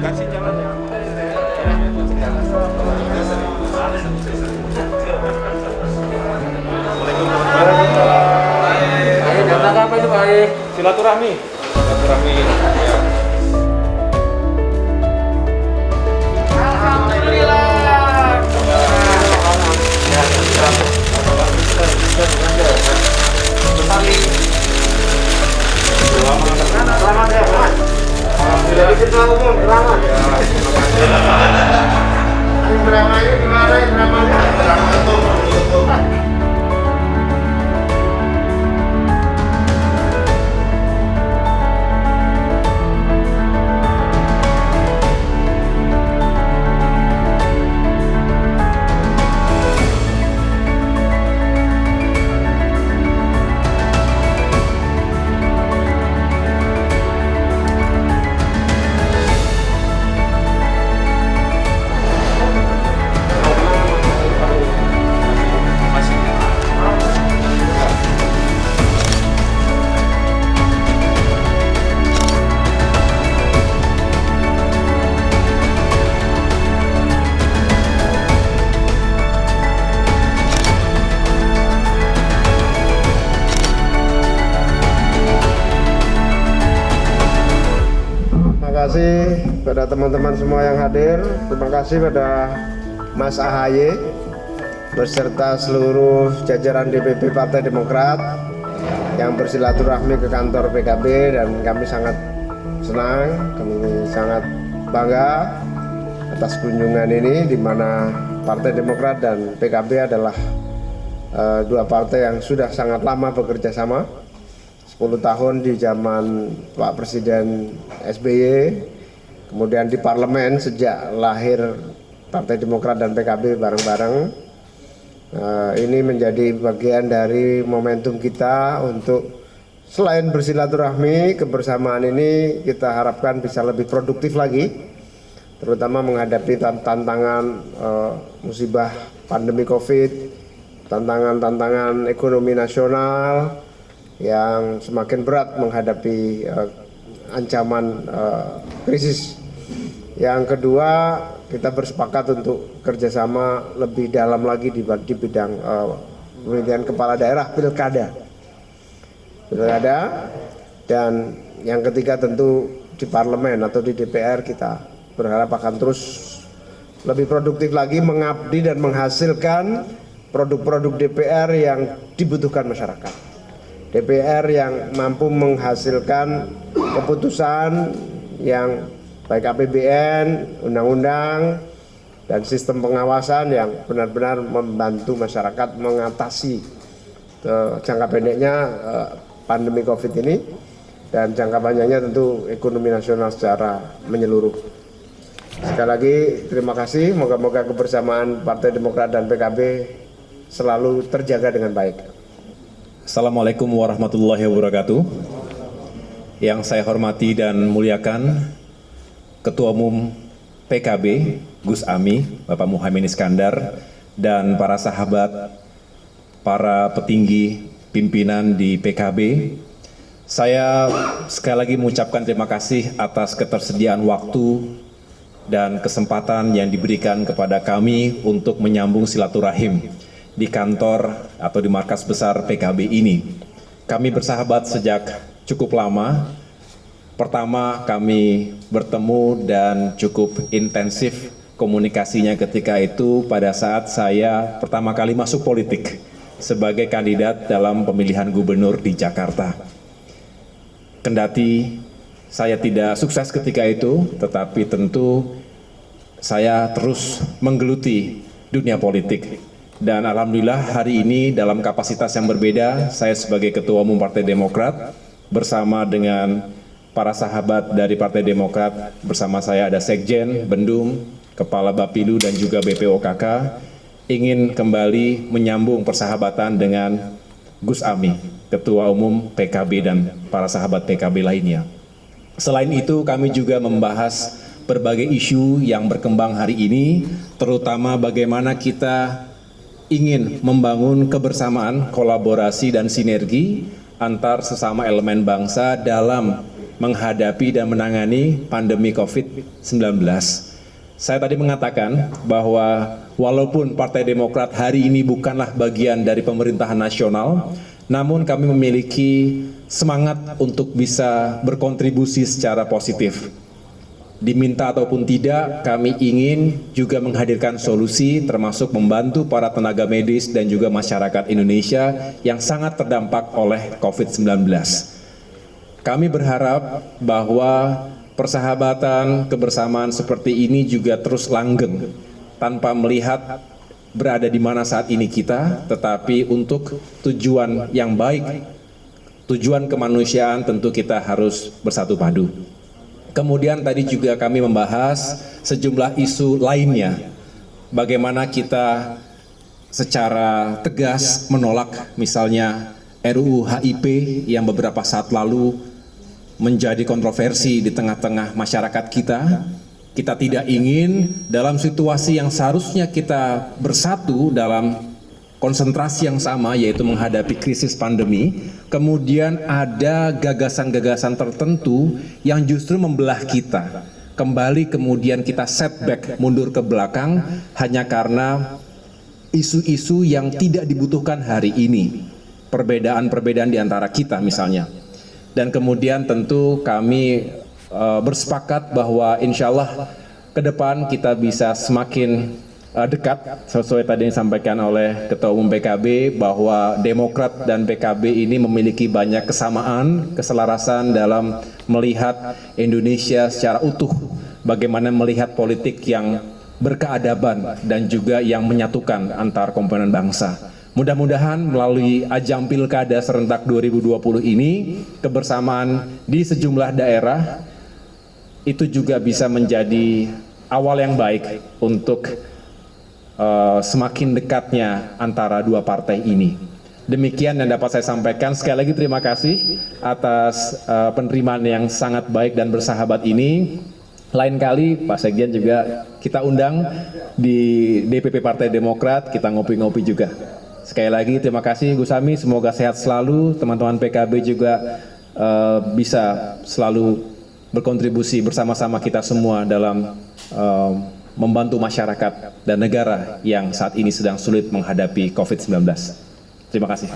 Kasih jalan ya. Datang apa itu Pak? Silaturahmi. Silaturahmi. Ya. Selamat ya, Pak. Alhamdulillah ketua umum, selamat. Ya, terima kasih. Drama ini gimana? Drama itu. Terima kasih pada teman-teman semua yang hadir. Terima kasih pada Mas AHY beserta seluruh jajaran DPP Partai Demokrat yang bersilaturahmi ke kantor PKB, dan kami sangat senang, kami sangat bangga atas kunjungan ini, di mana Partai Demokrat dan PKB adalah dua partai yang sudah sangat lama bekerja sama. 10 tahun di zaman Pak Presiden SBY, kemudian di parlemen sejak lahir Partai Demokrat dan PKB bareng-bareng. Ini menjadi bagian dari momentum kita untuk selain bersilaturahmi, kebersamaan ini kita harapkan bisa lebih produktif lagi, terutama menghadapi tantangan musibah pandemi COVID, tantangan-tantangan ekonomi nasional yang semakin berat menghadapi ancaman krisis. Yang kedua, kita bersepakat untuk kerjasama lebih dalam lagi di bidang pemilihan kepala daerah, pilkada. Dan yang ketiga tentu di parlemen atau di DPR kita berharap akan terus lebih produktif lagi, mengabdi dan menghasilkan produk-produk DPR yang dibutuhkan masyarakat. DPR yang mampu menghasilkan keputusan yang baik APBN, undang-undang, dan sistem pengawasan yang benar-benar membantu masyarakat mengatasi jangka pendeknya pandemi COVID ini, dan jangka panjangnya tentu ekonomi nasional secara menyeluruh. Sekali lagi terima kasih, moga-moga kebersamaan Partai Demokrat dan PKB selalu terjaga dengan baik. Assalamualaikum warahmatullahi wabarakatuh. Yang saya hormati dan muliakan Ketua Umum PKB Gus Ami, Bapak Muhaimin Iskandar, dan para sahabat, para petinggi pimpinan di PKB. Saya sekali lagi mengucapkan terima kasih atas ketersediaan waktu dan kesempatan yang diberikan kepada kami untuk menyambung silaturahim di kantor atau di markas besar PKB ini. Kami bersahabat sejak cukup lama. Pertama kami bertemu dan cukup intensif komunikasinya ketika itu pada saat saya pertama kali masuk politik sebagai kandidat dalam pemilihan gubernur di Jakarta. Kendati saya tidak sukses ketika itu, tetapi tentu saya terus menggeluti dunia politik. Dan alhamdulillah hari ini dalam kapasitas yang berbeda, saya sebagai Ketua Umum Partai Demokrat bersama dengan para sahabat dari Partai Demokrat, bersama saya ada Sekjen, Bendum, Kepala Bapilu dan juga BPOKK, ingin kembali menyambung persahabatan dengan Gus Ami, Ketua Umum PKB dan para sahabat PKB lainnya. Selain itu kami juga membahas berbagai isu yang berkembang hari ini, terutama bagaimana kita ingin membangun kebersamaan, kolaborasi, dan sinergi antar sesama elemen bangsa dalam menghadapi dan menangani pandemi COVID-19. Saya tadi mengatakan bahwa walaupun Partai Demokrat hari ini bukanlah bagian dari pemerintahan nasional, namun kami memiliki semangat untuk bisa berkontribusi secara positif. Diminta ataupun tidak, kami ingin juga menghadirkan solusi termasuk membantu para tenaga medis dan juga masyarakat Indonesia yang sangat terdampak oleh COVID-19. Kami berharap bahwa persahabatan, kebersamaan seperti ini juga terus langgeng tanpa melihat berada di mana saat ini kita, tetapi untuk tujuan yang baik, tujuan kemanusiaan tentu kita harus bersatu padu. Kemudian tadi juga kami membahas sejumlah isu lainnya, bagaimana kita secara tegas menolak misalnya RUU HIP yang beberapa saat lalu menjadi kontroversi di tengah-tengah masyarakat kita. Kita tidak ingin dalam situasi yang seharusnya kita bersatu dalam konsentrasi yang sama, yaitu menghadapi krisis pandemi, kemudian ada gagasan-gagasan tertentu yang justru membelah kita. Kembali kemudian kita setback, mundur ke belakang hanya karena isu-isu yang tidak dibutuhkan hari ini. Perbedaan-perbedaan di antara kita misalnya. Dan kemudian tentu kami bersepakat bahwa insya Allah ke depan kita bisa semakin dekat, sesuai tadi yang disampaikan oleh Ketua Umum PKB, bahwa Demokrat dan PKB ini memiliki banyak kesamaan, keselarasan dalam melihat Indonesia secara utuh, bagaimana melihat politik yang berkeadaban dan juga yang menyatukan antar komponen bangsa. Mudah-mudahan melalui ajang Pilkada serentak 2020 ini, kebersamaan di sejumlah daerah itu juga bisa menjadi awal yang baik untuk semakin dekatnya antara dua partai ini. Demikian yang dapat saya sampaikan. Sekali lagi terima kasih atas penerimaan yang sangat baik dan bersahabat ini. Lain kali Pak Sekjen juga kita undang di DPP Partai Demokrat, kita ngopi-ngopi juga. Sekali lagi terima kasih Gus Ami, semoga sehat selalu. Teman-teman PKB juga bisa selalu berkontribusi bersama-sama kita semua dalam membantu masyarakat dan negara yang saat ini sedang sulit menghadapi COVID-19. Terima kasih.